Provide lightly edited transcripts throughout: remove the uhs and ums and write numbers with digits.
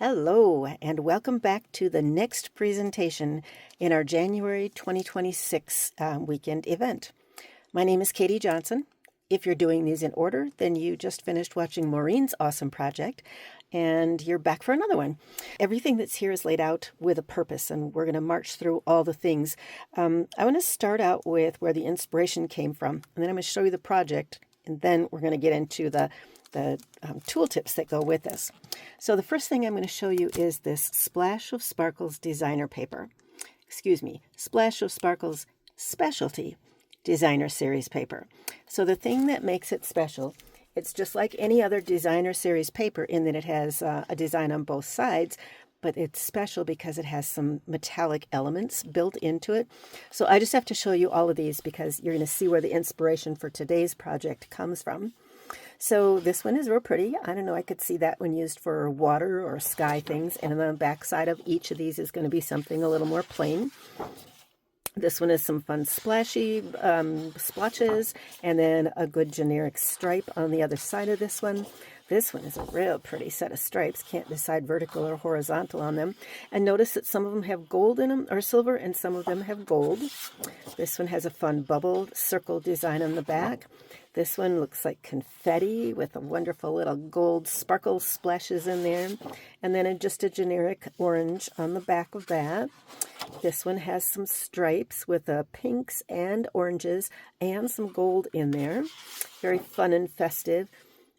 Hello, and welcome back to the next presentation in our January 2026 weekend event. My name is Katie Johnson. If you're doing these in order, then you just finished watching Maureen's awesome project, and you're back for another one. Everything that's here is laid out with a purpose, and we're going to march through all the things. I want to start out with where the inspiration came from, and then I'm going to show you the project, and then we're going to get into the tooltips that go with this. So the first thing I'm going to show you is this Splash of Sparkles designer paper. Splash of Sparkles specialty designer series paper. So the thing that makes it special, it's just like any other designer series paper in that it has a design on both sides, but it's special because it has some metallic elements built into it. So I just have to show you all of these because you're going to see where the inspiration for today's project comes from. So this one is real pretty. I don't know, I could see that one used for water or sky things. And on the back side of each of these is going to be something a little more plain. This one is some fun splashy splotches, and then a good generic stripe on the other side of this one. This one is a real pretty set of stripes. Can't decide vertical or horizontal on them. And notice that some of them have gold in them, or silver, and some of them have gold. This one has a fun bubble circle design on the back. This one looks like confetti with a wonderful little gold sparkle splashes in there. And then just a generic orange on the back of that. This one has some stripes with pinks and oranges and some gold in there. Very fun and festive.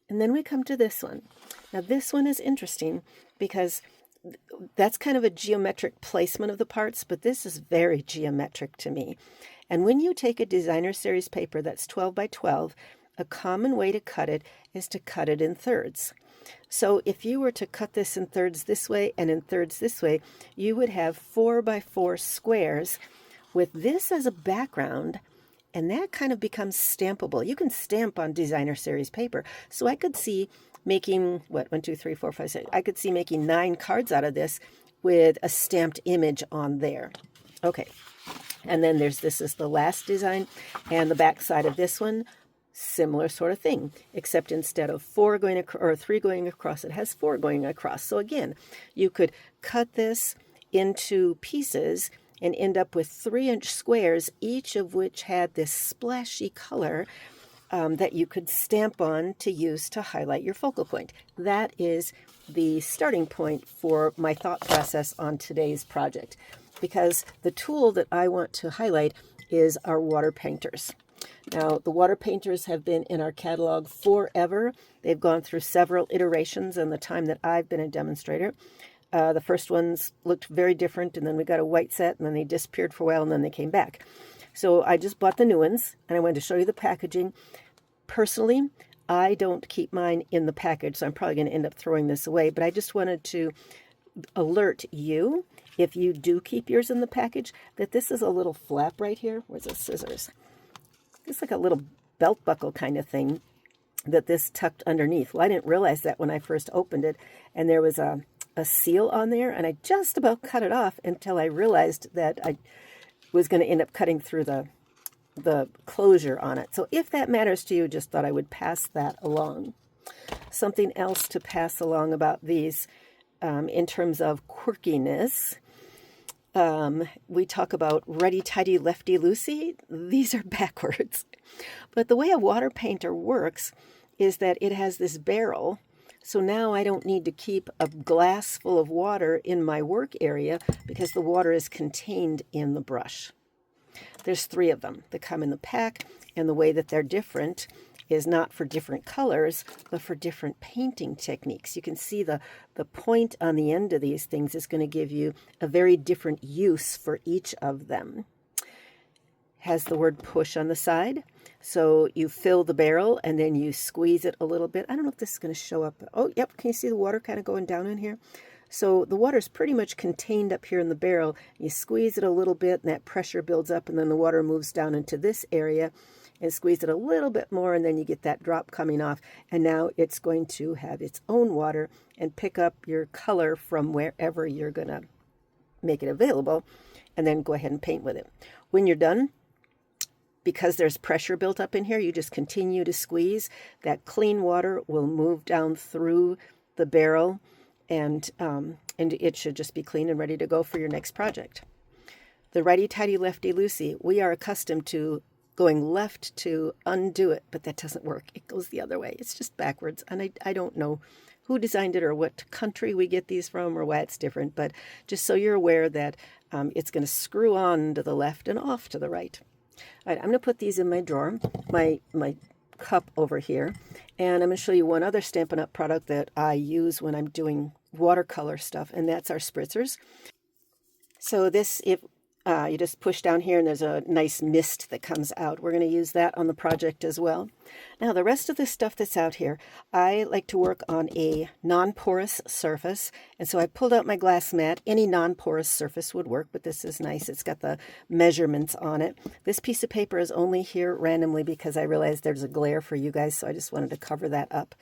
And then we come to this one. Now this one is interesting because that's kind of a geometric placement of the parts, but this is very geometric to me. And when you take a designer series paper that's 12 by 12, a common way to cut it is to cut it in thirds. So if you were to cut this in thirds this way and in thirds this way, you would have 4 by 4 squares with this as a background, and that kind of becomes stampable. You can stamp on designer series paper. So I could see making, 1, 2, 3, 4, 5, 6. I could see making 9 cards out of this with a stamped image on there. Okay. And then this is the last design, and the back side of this one, similar sort of thing, except instead of 4 going or 3 going across, it has 4 going across. So again, you could cut this into pieces and end up with 3-inch squares, each of which had this splashy color that you could stamp on to use to highlight your focal point. That is the starting point for my thought process on today's project, because the tool that I want to highlight is our WaterPainters. Now, the WaterPainters have been in our catalog forever. They've gone through several iterations in the time that I've been a demonstrator. The first ones looked very different, and then we got a white set, and then they disappeared for a while, and then they came back. So I just bought the new ones, and I wanted to show you the packaging. Personally, I don't keep mine in the package, so I'm probably going to end up throwing this away, but I just wanted to alert you, if you do keep yours in the package, that this is a little flap right here. Where's the scissors? It's like a little belt buckle kind of thing that this tucked underneath. Well, I didn't realize that when I first opened it, and there was a seal on there, and I just about cut it off until I realized that I was going to end up cutting through the closure on it. So if that matters to you, just thought I would pass that along. Something else to pass along about these in terms of quirkiness. We talk about ready, tidy, lefty, loosey. These are backwards. But the way a water painter works is that it has this barrel. So now I don't need to keep a glass full of water in my work area because the water is contained in the brush. There's 3 of them that come in the pack, and the way that they're different is not for different colors, but for different painting techniques. You can see the point on the end of these things is going to give you a very different use for each of them. Has the word push on the side. So you fill the barrel and then you squeeze it a little bit. I don't know if this is going to show up. Oh, yep. Can you see the water kind of going down in here? So the water is pretty much contained up here in the barrel. You squeeze it a little bit and that pressure builds up, and then the water moves down into this area, and squeeze it a little bit more, and then you get that drop coming off, and now it's going to have its own water and pick up your color from wherever you're going to make it available, and then go ahead and paint with it. When you're done, because there's pressure built up in here, you just continue to squeeze. That clean water will move down through the barrel and it should just be clean and ready to go for your next project. The righty-tighty, lefty-loosey, we are accustomed to going left to undo it, but that doesn't work. It goes the other way. It's just backwards, and I don't know who designed it or what country we get these from or why it's different, but just so you're aware that it's going to screw on to the left and off to the right. All right, I'm going to put these in my drawer, my cup over here, and I'm going to show you one other Stampin' Up! Product that I use when I'm doing watercolor stuff, and that's our spritzers. So this, if you just push down here and there's a nice mist that comes out. We're going to use that on the project as well. Now the rest of the stuff that's out here, I like to work on a non-porous surface, and so I pulled out my glass mat. Any non-porous surface would work, but this is nice. It's got the measurements on it. This piece of paper is only here randomly because I realized there's a glare for you guys, so I just wanted to cover that up.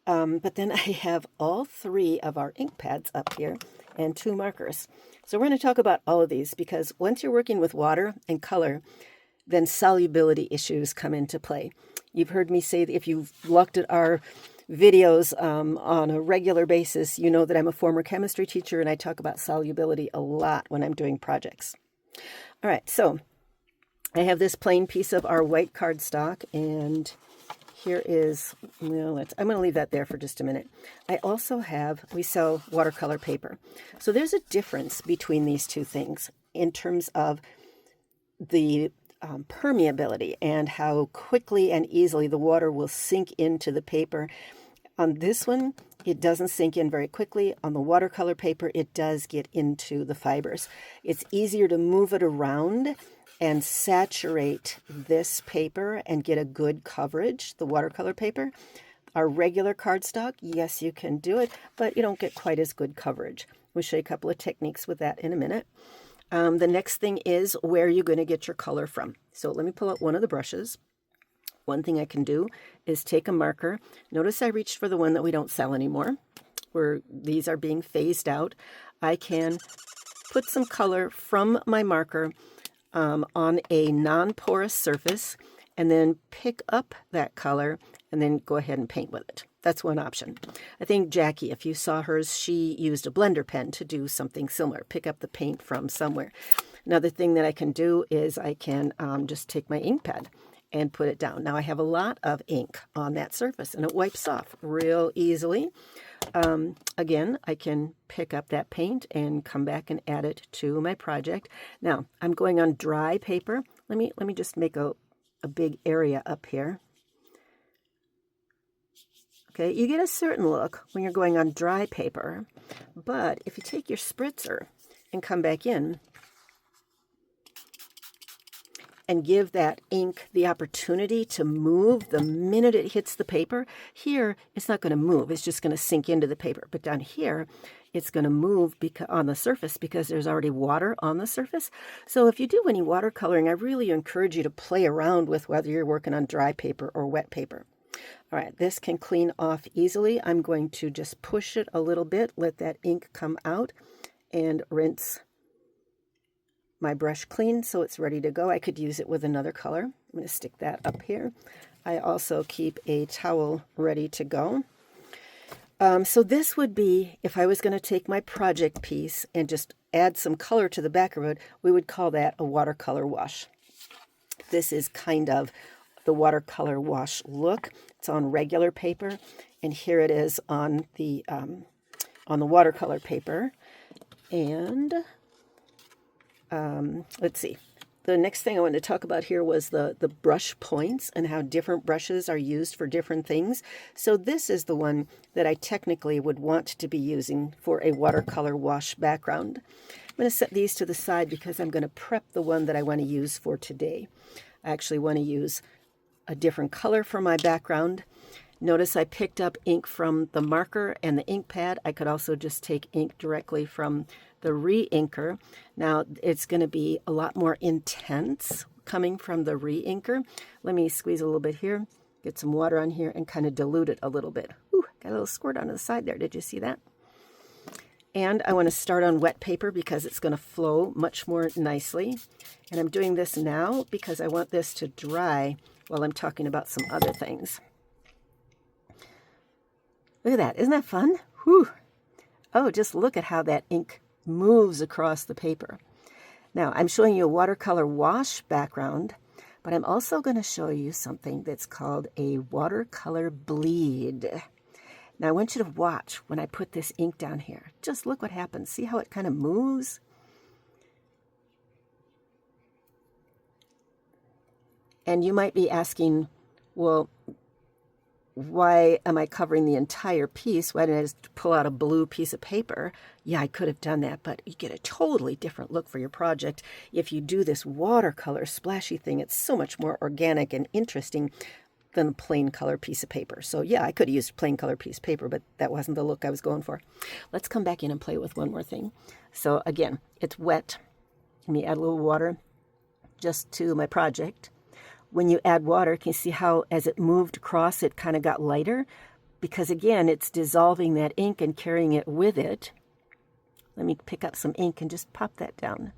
But then I have all 3 of our ink pads up here and 2 markers. So we're going to talk about all of these because once you're working with water and color, then solubility issues come into play. You've heard me say that if you've looked at our videos on a regular basis, you know that I'm a former chemistry teacher and I talk about solubility a lot when I'm doing projects. All right, so I have this plain piece of our white cardstock, and here is, well, I'm going to leave that there for just a minute. I also have, we sell watercolor paper. So there's a difference between these two things in terms of the permeability and how quickly and easily the water will sink into the paper. On this one, it doesn't sink in very quickly. On the watercolor paper, it does get into the fibers. It's easier to move it around and saturate this paper and get a good coverage, the watercolor paper. Our regular cardstock, yes, you can do it, but you don't get quite as good coverage. We'll show you a couple of techniques with that in a minute. The next thing is where you're going to get your color from. So let me pull out one of the brushes. One thing I can do is take a marker. Notice I reached for the one that we don't sell anymore, where these are being phased out. I can put some color from my marker on a non-porous surface and then pick up that color and then go ahead and paint with it. That's one option. I think Jackie, if you saw hers, she used a blender pen to do something similar, pick up the paint from somewhere. Another thing that I can do is I can just take my ink pad and put it down. Now I have a lot of ink on that surface and it wipes off real easily. Again, I can pick up that paint and come back and add it to my project. Now I'm going on dry paper. Let me just make a big area up here. Okay, you get a certain look when you're going on dry paper, but if you take your spritzer and come back in and give that ink the opportunity to move the minute it hits the paper, here it's not going to move, it's just going to sink into the paper. But down here, it's going to move on the surface because there's already water on the surface. So if you do any watercoloring, I really encourage you to play around with whether you're working on dry paper or wet paper. All right, this can clean off easily. I'm going to just push it a little bit, let that ink come out, and rinse my brush clean so it's ready to go. I could use it with another color. I'm going to stick that up here. I also keep a towel ready to go. So this would be, if I was going to take my project piece and just add some color to the back of it, we would call that a watercolor wash. This is kind of the watercolor wash look. It's on regular paper, and here it is on the watercolor paper. And let's see. The next thing I wanted to talk about here was the brush points and how different brushes are used for different things. So this is the one that I technically would want to be using for a watercolor wash background. I'm going to set these to the side because I'm going to prep the one that I want to use for today. I actually want to use a different color for my background. Notice I picked up ink from the marker and the ink pad. I could also just take ink directly from the re-inker. Now it's going to be a lot more intense coming from the re-inker. Let me squeeze a little bit here, get some water on here, and kind of dilute it a little bit. Ooh, got a little squirt on the side there. Did you see that? And I want to start on wet paper because it's going to flow much more nicely. And I'm doing this now because I want this to dry while I'm talking about some other things. Look at that. Isn't that fun? Whew. Oh, just look at how that ink moves across the paper. Now, I'm showing you a watercolor wash background, but I'm also going to show you something that's called a watercolor bleed. Now, I want you to watch when I put this ink down here. Just look what happens. See how it kind of moves? And you might be asking, well, why am I covering the entire piece? Why didn't I just pull out a blue piece of paper? Yeah, I could have done that, but you get a totally different look for your project if you do this watercolor splashy thing. It's so much more organic and interesting than a plain color piece of paper. So yeah, I could have used a plain color piece of paper, but that wasn't the look I was going for. Let's come back in and play with one more thing. So again, it's wet. Let me add a little water just to my project. When you add water, can you see how as it moved across, it kind of got lighter? Because again, it's dissolving that ink and carrying it with it. Let me pick up some ink and just pop that down.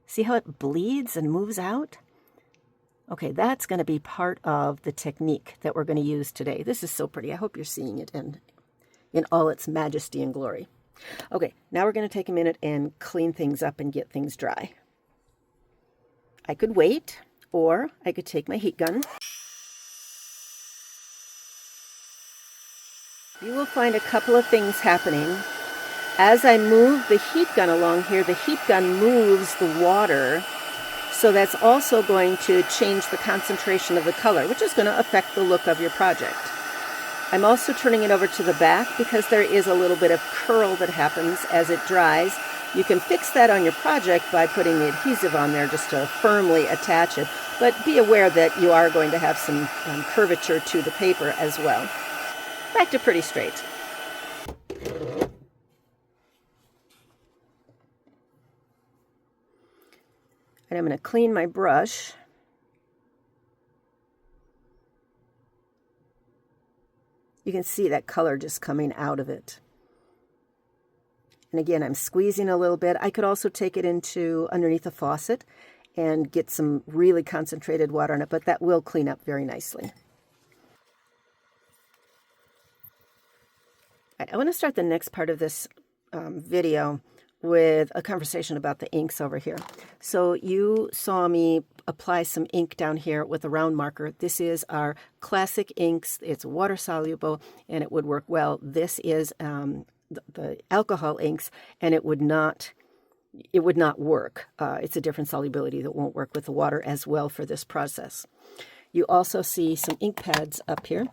See how it bleeds and moves out? Okay, that's going to be part of the technique that we're going to use today. This is so pretty. I hope you're seeing it in all its majesty and glory. Okay, now we're going to take a minute and clean things up and get things dry. I could wait, or I could take my heat gun. You will find a couple of things happening. As I move the heat gun along here, the heat gun moves the water. So that's also going to change the concentration of the color, which is going to affect the look of your project. I'm also turning it over to the back because there is a little bit of curl that happens as it dries. You can fix that on your project by putting the adhesive on there just to firmly attach it, but be aware that you are going to have some curvature to the paper as well. Back to pretty straight. And I'm going to clean my brush. You can see that color just coming out of it. And again, I'm squeezing a little bit. I could also take it into underneath a faucet and get some really concentrated water on it, but that will clean up very nicely. I want to start the next part of this video with a conversation about the inks over here. So you saw me apply some ink down here with a round marker. This is our classic inks. It's water soluble and it would work well. This is the alcohol inks, and it would not work. It's a different solubility that won't work with the water as well for this process. You also see some ink pads up here.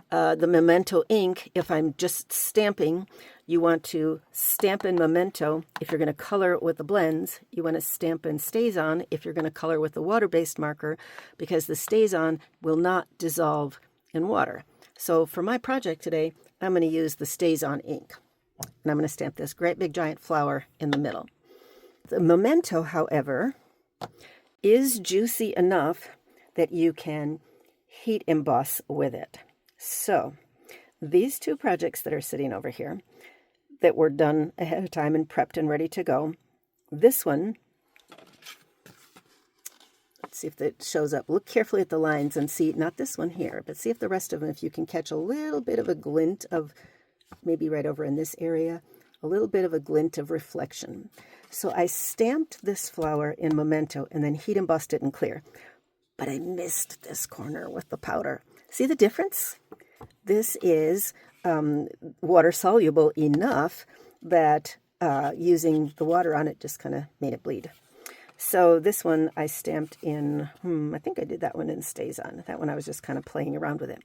The Memento ink, if I'm just stamping, you want to stamp in Memento if you're going to color it with the blends. You want to stamp in StazOn if you're going to color with the water-based marker, because the StazOn will not dissolve in water. So for my project today, I'm going to use the StazOn ink. And I'm going to stamp this great big giant flower in the middle. The Memento, however, is juicy enough that you can heat emboss with it. So these two projects that are sitting over here that were done ahead of time and prepped and ready to go, this one, let's see if it shows up. Look carefully at the lines and see, not this one here, but see if the rest of them, if you can catch a little bit of a glint of, maybe right over in this area, a little bit of a glint of reflection. So I stamped this flower in Memento and then heat embossed it in clear. But I missed this corner with the powder. See the difference? This is water soluble enough that using the water on it just kind of made it bleed. So this one I stamped in, I think I did that one in StazOn. That one I was just kind of playing around with it.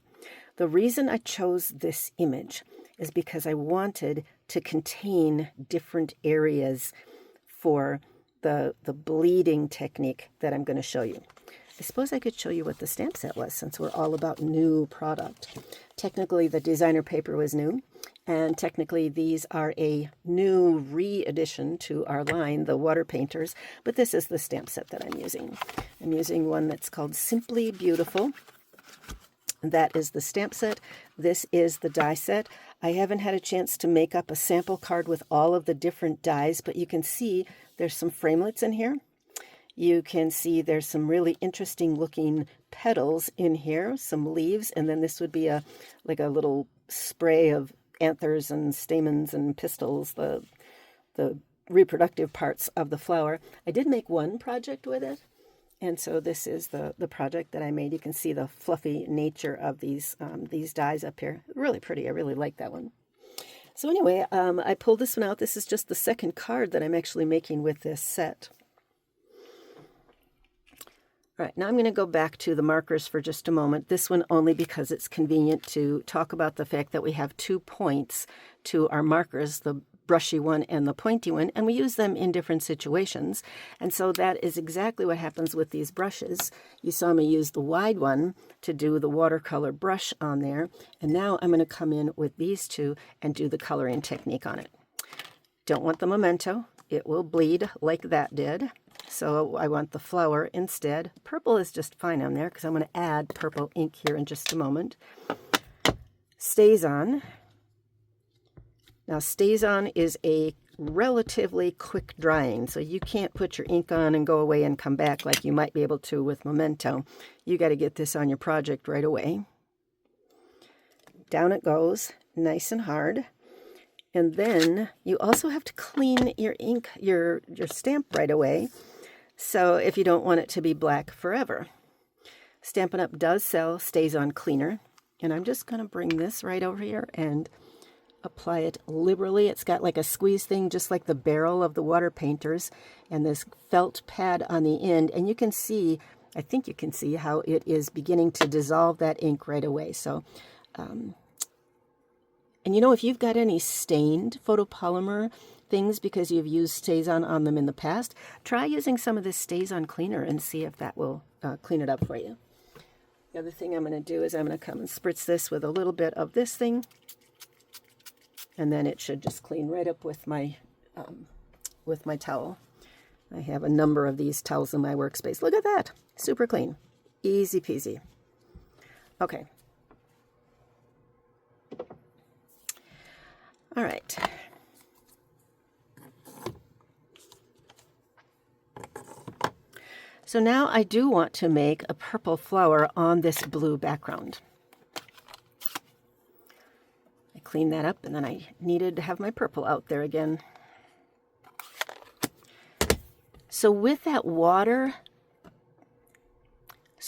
The reason I chose this image is because I wanted to contain different areas for the bleeding technique that I'm going to show you. I suppose I could show you what the stamp set was, since we're all about new product. Technically, the designer paper was new, and technically these are a new re-addition to our line, the WaterPainters, but this is the stamp set that I'm using. I'm using one that's called Simply Beautiful. That is the stamp set. This is the die set. I haven't had a chance to make up a sample card with all of the different dies, but you can see there's some framelits in here. You can see there's some really interesting looking petals in here, some leaves, and then this would be like a little spray of anthers and stamens and pistils, the reproductive parts of the flower. I did make one project with it, and so this is the project that I made. You can see the fluffy nature of these dies up here. Really pretty. I really like that one. So anyway, I pulled this one out. This is just the second card that I'm actually making with this set. All right, now I'm going to go back to the markers for just a moment. This one only because it's convenient to talk about the fact that we have 2 points to our markers, the brushy one and the pointy one, and we use them in different situations. And so that is exactly what happens with these brushes. You saw me use the wide one to do the watercolor brush on there, and now I'm going to come in with these two and do the coloring technique on it. Don't want the memento. It will bleed like that did. So I want the flower instead. Purple is just fine on there because I'm going to add purple ink here in just a moment. Stays on. Now, stays on is a relatively quick drying, so you can't put your ink on and go away and come back like you might be able to with memento. You got to get this on your project right away. Down it goes, nice and hard. And then you also have to clean your ink, your stamp right away, so if you don't want it to be black forever. Stampin' Up! Does sell Stays On Cleaner, and I'm just going to bring this right over here and apply it liberally. It's got like a squeeze thing, just like the barrel of the WaterPainters, and this felt pad on the end, and you can see, I think you can see how it is beginning to dissolve that ink right away. So, and you know, if you've got any stained photopolymer things because you've used Stays on them in the past, try using some of this Stays On Cleaner and see if that will clean it up for you. The other thing I'm going to do is I'm going to come and spritz this with a little bit of this thing, and then it should just clean right up with my towel. I have a number of these towels in my workspace. Look at that. Super clean. Easy peasy. Okay. All right. So now I do want to make a purple flower on this blue background. I cleaned that up, and then I needed to have my purple out there again. So with that water,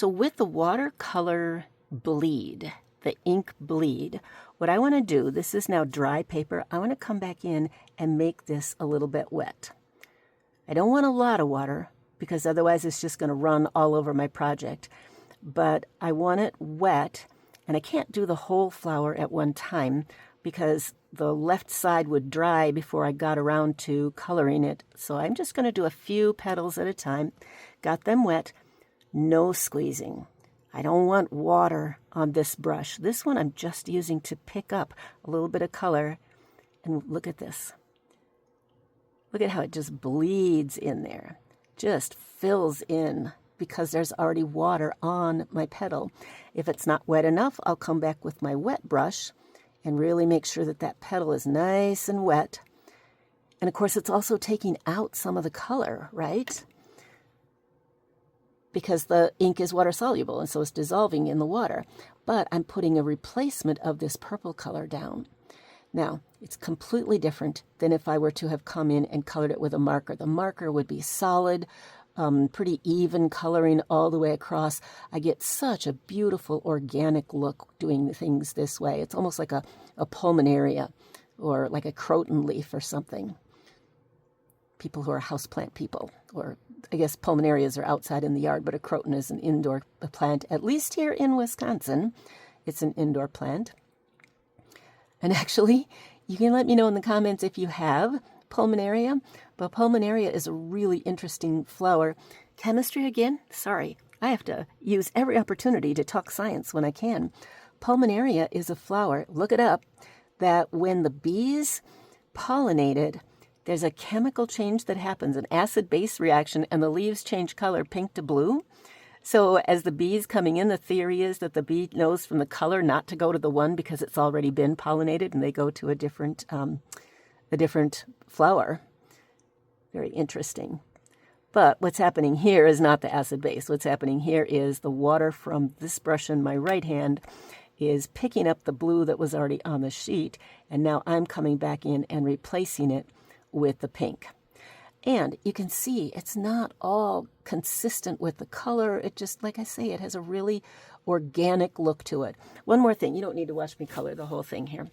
with the watercolor bleed, the ink bleed, what I want to do, this is now dry paper, I want to come back in and make this a little bit wet. I don't want a lot of water because otherwise it's just going to run all over my project, but I want it wet, and I can't do the whole flower at one time because the left side would dry before I got around to coloring it. So I'm just going to do a few petals at a time. Got them wet, no squeezing. I don't want water on this brush. This one I'm just using to pick up a little bit of color. And look at this. Look at how it just bleeds in there. Just fills in because there's already water on my petal. If it's not wet enough, I'll come back with my wet brush and really make sure that that petal is nice and wet. And of course, it's also taking out some of the color, right? Because the ink is water soluble, and so it's dissolving in the water. But I'm putting a replacement of this purple color down. Now, it's completely different than if I were to have come in and colored it with a marker. The marker would be solid, pretty even coloring all the way across. I get such a beautiful organic look doing things this way. It's almost like a pulmonaria or like a croton leaf or something. People who are houseplant people, or I guess pulmonarias are outside in the yard, but a croton is an indoor plant. At least here in Wisconsin, it's an indoor plant. And actually, you can let me know in the comments if you have pulmonaria, but pulmonaria is a really interesting flower. Chemistry again? Sorry, I have to use every opportunity to talk science when I can. Pulmonaria is a flower, look it up, that when the bees pollinate it, there's a chemical change that happens, an acid-base reaction, and the leaves change color pink to blue. So as the bee's coming in, the theory is that the bee knows from the color not to go to the one because it's already been pollinated, and they go to a different flower. Very interesting. But what's happening here is not the acid base. What's happening here is the water from this brush in my right hand is picking up the blue that was already on the sheet, and now I'm coming back in and replacing it with the pink. And you can see it's not all consistent with the color. It just, like I say, it has a really organic look to it. One more thing, you don't need to watch me color the whole thing here.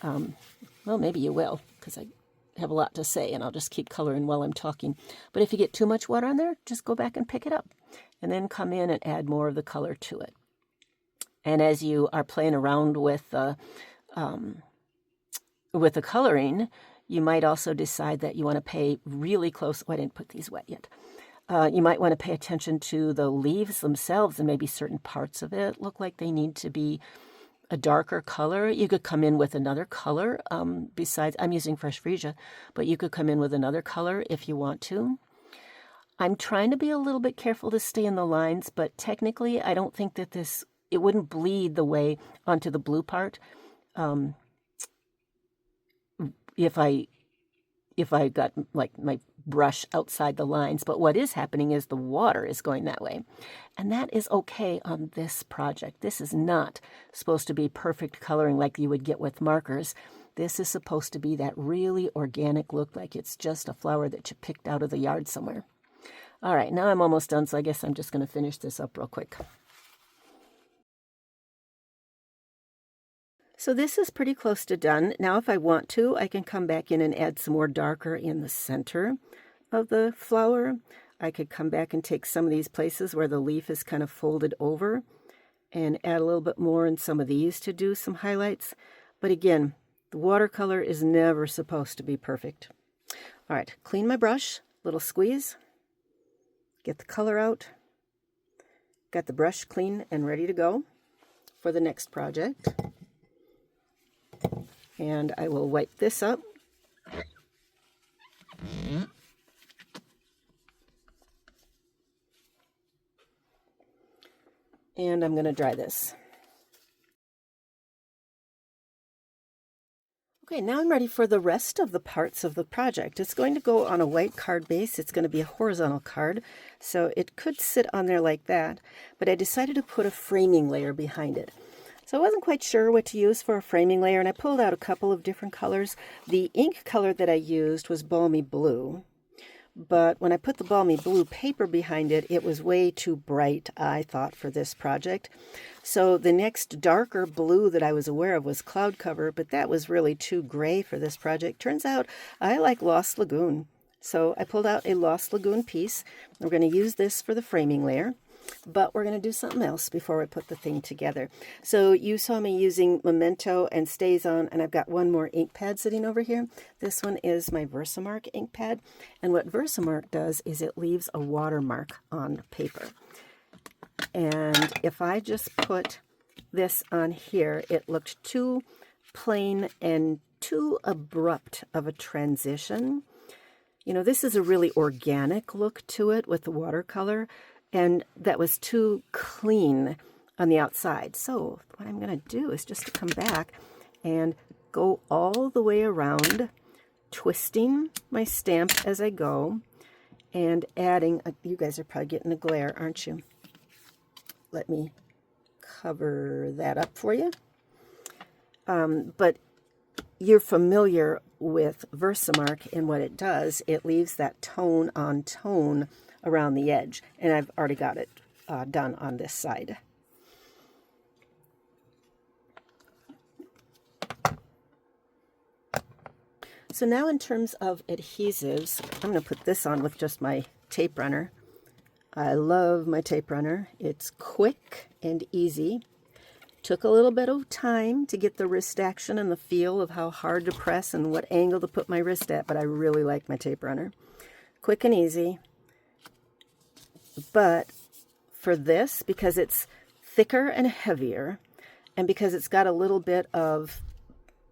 Well, maybe you will, because I have a lot to say, and I'll just keep coloring while I'm talking. But if you get too much water on there, just go back and pick it up, and then come in and add more of the color to it. And as you are playing around with the coloring, you might also decide that you want to pay really close. Oh, I didn't put these wet yet. You might want to pay attention to the leaves themselves, and maybe certain parts of it look like they need to be a darker color. You could come in with another color besides, I'm using Fresh Freesia, but you could come in with another color if you want to. I'm trying to be a little bit careful to stay in the lines, but technically I don't think that it wouldn't bleed the way onto the blue part if I got like my brush outside the lines. But what is happening is the water is going that way, and that is okay on this project. This is not supposed to be perfect coloring like you would get with markers. This is supposed to be that really organic look, like it's just a flower that you picked out of the yard somewhere. All right, now I'm almost done, so I guess I'm just going to finish this up real quick. So this is pretty close to done. Now if I want to, I can come back in and add some more darker in the center of the flower. I could come back and take some of these places where the leaf is kind of folded over and add a little bit more in some of these to do some highlights. But again, the watercolor is never supposed to be perfect. All right, clean my brush, little squeeze, get the color out, got the brush clean and ready to go for the next project. And I will wipe this up. And I'm going to dry this. Okay, now I'm ready for the rest of the parts of the project. It's going to go on a white card base. It's going to be a horizontal card, so it could sit on there like that, but I decided to put a framing layer behind it. So I wasn't quite sure what to use for a framing layer, and I pulled out a couple of different colors. The ink color that I used was Balmy Blue, but when I put the Balmy Blue paper behind it, it was way too bright, I thought, for this project. So the next darker blue that I was aware of was Cloud Cover, but that was really too gray for this project. Turns out I like Lost Lagoon. So I pulled out a Lost Lagoon piece. We're going to use this for the framing layer. But we're going to do something else before we put the thing together. So you saw me using Memento and StazOn, and I've got one more ink pad sitting over here. This one is my Versamark ink pad, and what Versamark does is it leaves a watermark on paper. And if I just put this on here, it looked too plain and too abrupt of a transition. You know, this is a really organic look to it with the watercolor, and that was too clean on the outside. So what I'm going to do is just to come back and go all the way around, twisting my stamp as I go, and adding, you guys are probably getting a glare, aren't you? Let me cover that up for you. But you're familiar with Versamark, and what it does, it leaves that tone on tone around the edge, and I've already got it done on this side. So now in terms of adhesives, I'm going to put this on with just my tape runner. I love my tape runner. It's quick and easy. Took a little bit of time to get the wrist action and the feel of how hard to press and what angle to put my wrist at, but I really like my tape runner. Quick and easy. But for this, because it's thicker and heavier, and because it's got a little bit of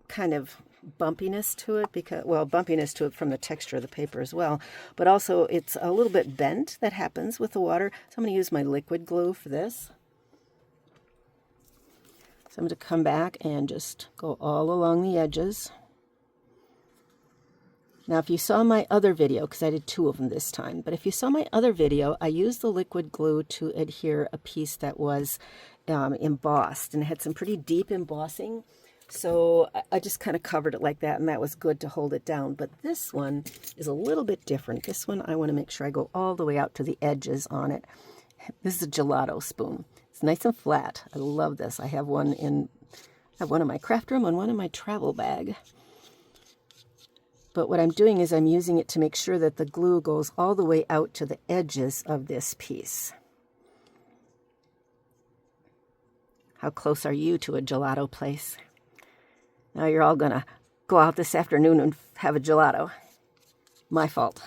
kind of bumpiness to it, bumpiness to it from the texture of the paper as well, but also it's a little bit bent. That happens with the water. So I'm going to use my liquid glue for this. So I'm going to come back and just go all along the edges. Now, if you saw my other video, because I did 2 of them this time, but if you saw my other video, I used the liquid glue to adhere a piece that was embossed, and it had some pretty deep embossing. So I just kind of covered it like that, and that was good to hold it down. But this one is a little bit different. This one, I want to make sure I go all the way out to the edges on it. This is a gelato spoon. It's nice and flat. I love this. I have one in my craft room and one in my travel bag. But what I'm doing is I'm using it to make sure that the glue goes all the way out to the edges of this piece. How close are you to a gelato place? Now you're all going to go out this afternoon and have a gelato. My fault.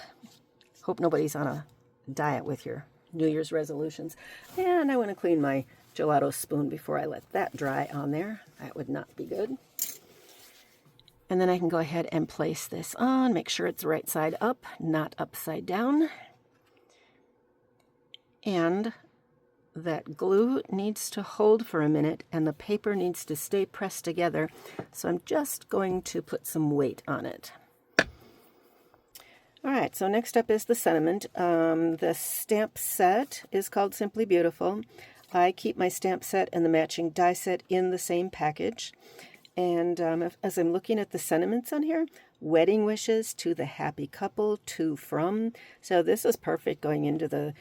Hope nobody's on a diet with your New Year's resolutions. And I want to clean my gelato spoon before I let that dry on there. That would not be good. And then I can go ahead and place this on, make sure it's right side up, not upside down. And that glue needs to hold for a minute, and the paper needs to stay pressed together. So I'm just going to put some weight on it. All right, so next up is the sentiment. The stamp set is called Simply Beautiful. I keep my stamp set and the matching die set in the same package. And as I'm looking at the sentiments on here, wedding wishes to the happy couple, to from. So this is perfect going into the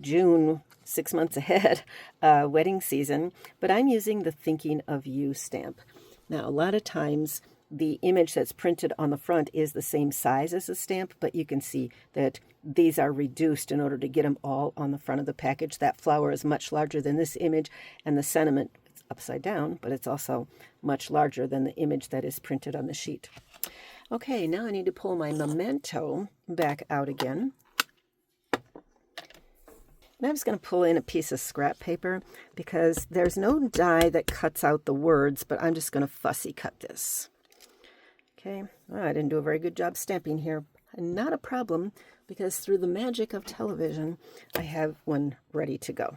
June, 6 months ahead, wedding season. But I'm using the Thinking of You stamp. Now, a lot of times, the image that's printed on the front is the same size as the stamp, but you can see that these are reduced in order to get them all on the front of the package. That flower is much larger than this image, and the sentiment is upside down, but it's also much larger than the image that is printed on the sheet. Okay, now I need to pull my memento back out again. And I'm just going to pull in a piece of scrap paper because there's no die that cuts out the words, but I'm just going to fussy cut this. Okay, well, I didn't do a very good job stamping here. Not a problem, because through the magic of television, I have one ready to go.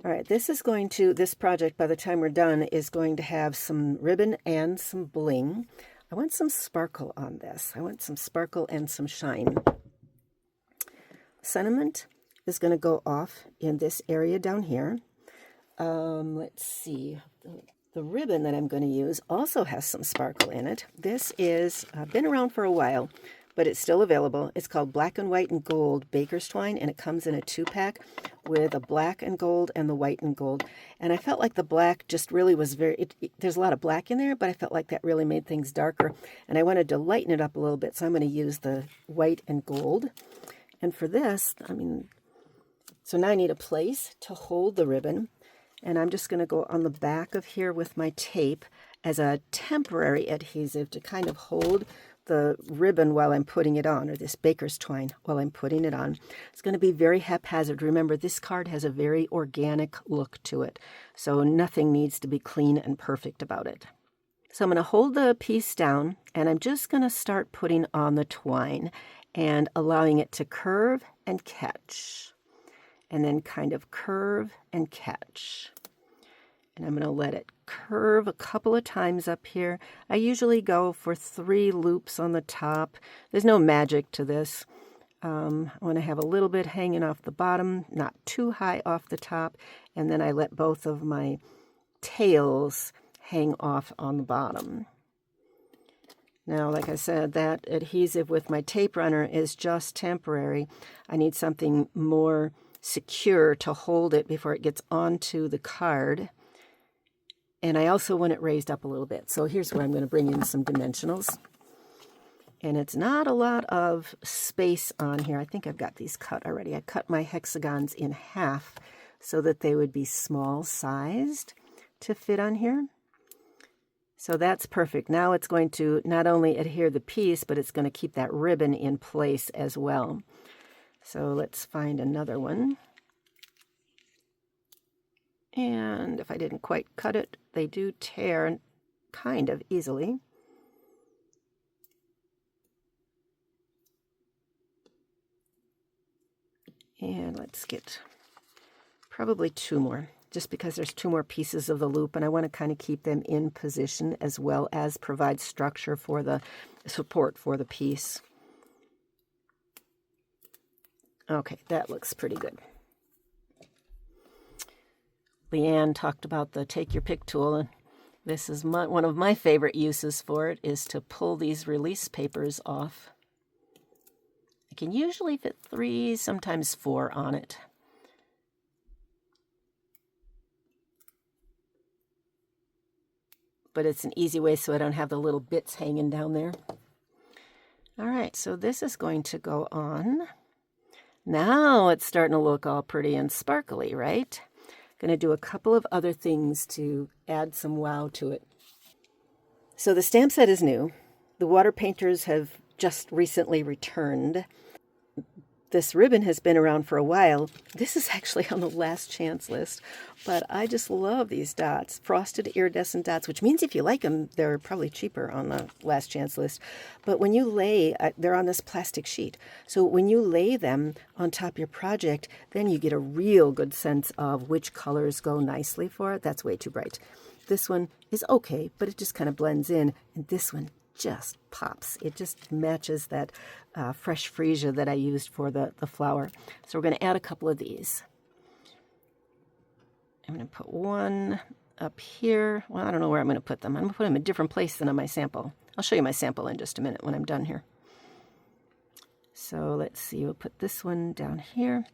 All right, this project, by the time we're done, is going to have some ribbon and some bling. I want some sparkle on this. I want some sparkle and some shine. Sentiment is going to go off in this area down here. Let's see. The ribbon that I'm going to use also has some sparkle in it. This is been around for a while, but it's still available. It's called Black and White and Gold Baker's Twine, and it comes in a 2-pack with a black and gold and the white and gold. And I felt like the black just really was there's a lot of black in there, but I felt like that really made things darker. And I wanted to lighten it up a little bit, so I'm going to use the white and gold. And for this, so now I need a place to hold the ribbon. And I'm just going to go on the back of here with my tape as a temporary adhesive to kind of hold the ribbon while I'm putting it on, or this baker's twine while I'm putting it on. It's going to be very haphazard. Remember, this card has a very organic look to it, so nothing needs to be clean and perfect about it. So I'm going to hold the piece down, and I'm just going to start putting on the twine and allowing it to curve and catch. And then kind of curve and catch. And I'm going to let it curve a couple of times up here. I usually go for 3 loops on the top. There's no magic to this. I want to have a little bit hanging off the bottom, not too high off the top. And then I let both of my tails hang off on the bottom. Now, like I said, that adhesive with my tape runner is just temporary. I need something more secure to hold it before it gets onto the card. And I also want it raised up a little bit. So here's where I'm going to bring in some dimensionals. And it's not a lot of space on here. I think I've got these cut already. I cut my hexagons in half so that they would be small sized to fit on here. So that's perfect. Now it's going to not only adhere the piece, but it's going to keep that ribbon in place as well. So let's find another one. And if I didn't quite cut it, they do tear kind of easily. And let's get probably 2 more, just because there's 2 more pieces of the loop, and I want to kind of keep them in position as well as provide structure for the support for the piece. Okay, that looks pretty good. Leanne talked about the take your pick tool, and this is one of my favorite uses for it, is to pull these release papers off. I can usually fit 3, sometimes 4 on it. But it's an easy way so I don't have the little bits hanging down there. All right, so this is going to go on. Now it's starting to look all pretty and sparkly, right? Going to do a couple of other things to add some wow to it. So the stamp set is new. The WaterPainters have just recently returned. This ribbon has been around for a while. This is actually on the last chance list, but I just love these dots, frosted iridescent dots, which means if you like them, they're probably cheaper on the last chance list. But when you lay, they're on this plastic sheet. So when you lay them on top of your project, then you get a real good sense of which colors go nicely for it. That's way too bright. This one is okay, but it just kind of blends in. And this one just pops. It just matches that fresh freesia that I used for the flower. So we're going to add a couple of these. I'm going to put one up here. Well, I don't know where I'm going to put them. I'm going to put them in a different place than on my sample. I'll show you my sample in just a minute when I'm done here. So let's see, we'll put this one down here.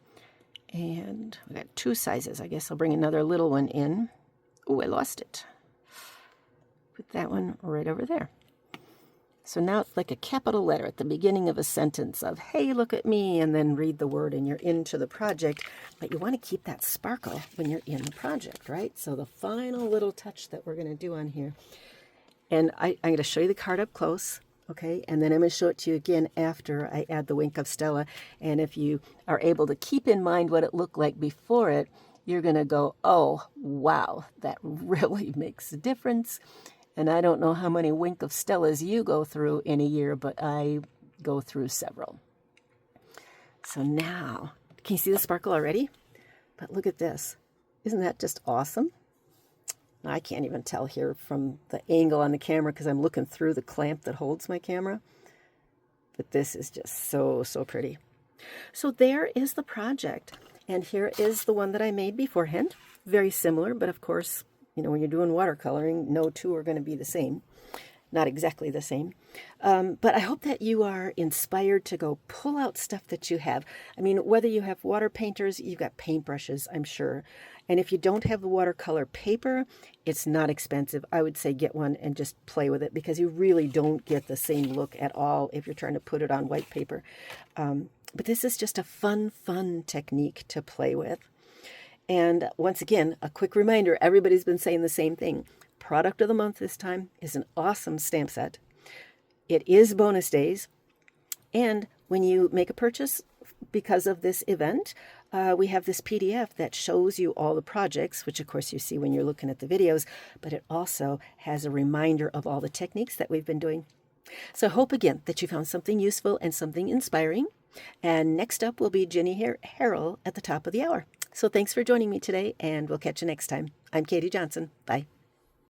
And we got 2 sizes. I guess I'll bring another little one in. Oh, I lost it. Put that one right over there. So now it's like a capital letter at the beginning of a sentence of, hey, look at me, and then read the word and you're into the project. But you want to keep that sparkle when you're in the project, right? So the final little touch that we're going to do on here. And I'm going to show you the card up close, okay? And then I'm going to show it to you again after I add the wink of Stella. And if you are able to keep in mind what it looked like before it, you're going to go, oh, wow, that really makes a difference. And I don't know how many wink of Stellas you go through in a year, but I go through several. So now, can you see the sparkle already? But look at this. Isn't that just awesome? I can't even tell here from the angle on the camera because I'm looking through the clamp that holds my camera. But this is just so, so pretty. So there is the project. And here is the one that I made beforehand. Very similar, but of course, you know, when you're doing watercoloring, no 2 are going to be the same. Not exactly the same. But I hope that you are inspired to go pull out stuff that you have. I mean, whether you have WaterPainters, you've got paintbrushes, I'm sure. And if you don't have the watercolor paper, it's not expensive. I would say get one and just play with it because you really don't get the same look at all if you're trying to put it on white paper. But this is just a fun technique to play with. And once again, a quick reminder, everybody's been saying the same thing. Product of the month this time is an awesome stamp set. It is bonus days. And when you make a purchase because of this event, we have this PDF that shows you all the projects, which of course you see when you're looking at the videos, but it also has a reminder of all the techniques that we've been doing. So I hope again that you found something useful and something inspiring. And next up will be Jenny Harrell at the top of the hour. So thanks for joining me today, and we'll catch you next time. I'm Katie Johnson. Bye.